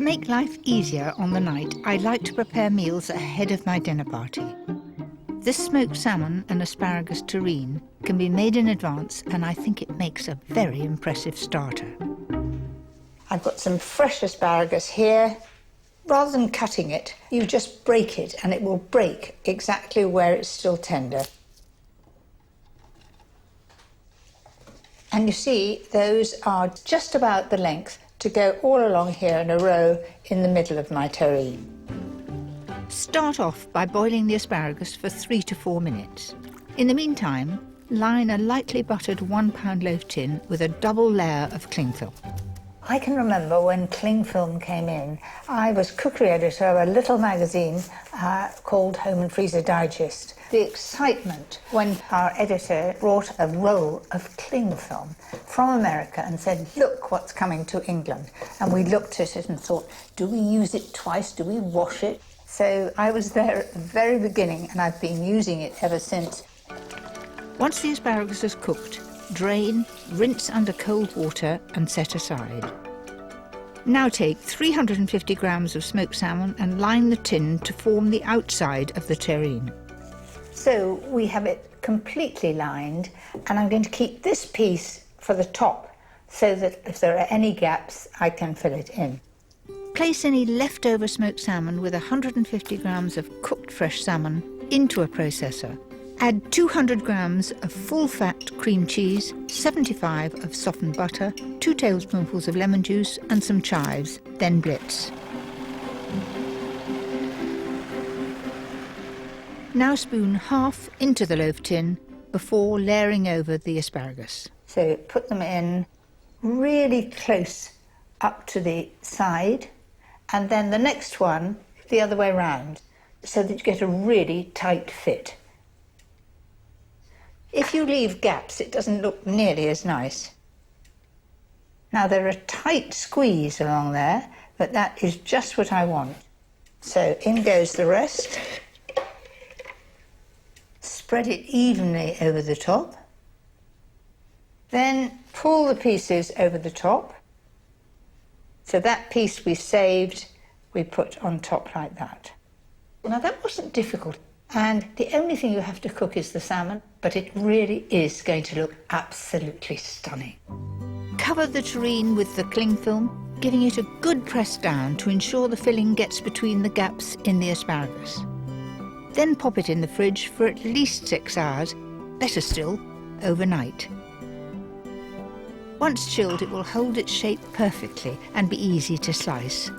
make life easier on the night, I like to prepare meals ahead of my dinner party. This smoked salmon and asparagus terrine can be made in advance, and I think it makes a very impressive starter. I've got some fresh asparagus here. Rather than cutting it, you just break it, and it will break exactly where it's still tender. And you see, those are just about the length to go all along here in a row in the middle of my terrine. Start off by boiling the asparagus for 3 to 4 minutes. In the meantime, line a lightly buttered 1-pound loaf tin with a double layer of cling film. I can remember when cling film came in, I was cookery editor of a little magazine called Home and Freezer Digest. The excitement when our editor brought a roll of cling film from America and said, look what's coming to England. And we looked at it and thought, do we use it twice? Do we wash it? So I was there at the very beginning, and I've been using it ever since. Once the asparagus is cooked, drain, rinse under cold water and set aside. Now take 350 grams of smoked salmon and line the tin to form the outside of the terrine. So we have it completely lined, and I'm going to keep this piece for the top so that if there are any gaps, I can fill it in. Place any leftover smoked salmon with 150 grams of cooked fresh salmon into a processor. Add 200 grams of full-fat cream cheese, 75 of softened butter, 2 tablespoonfuls of lemon juice and some chives, then blitz. Now spoon half into the loaf tin before layering over the asparagus. So put them in really close up to the side, and then the next one the other way round, so that you get a really tight fit. If you leave gaps, it doesn't look nearly as nice. Now there are a tight squeeze along there, but that is just what I want. So in goes the rest. Spread it evenly over the top. Then pull the pieces over the top. So that piece we saved, we put on top like that. Now that wasn't difficult. And the only thing you have to cook is the salmon, but it really is going to look absolutely stunning. Cover the terrine with the cling film, giving it a good press down to ensure the filling gets between the gaps in the asparagus. Then pop it in the fridge for at least 6 hours, better still, overnight. Once chilled, it will hold its shape perfectly and be easy to slice.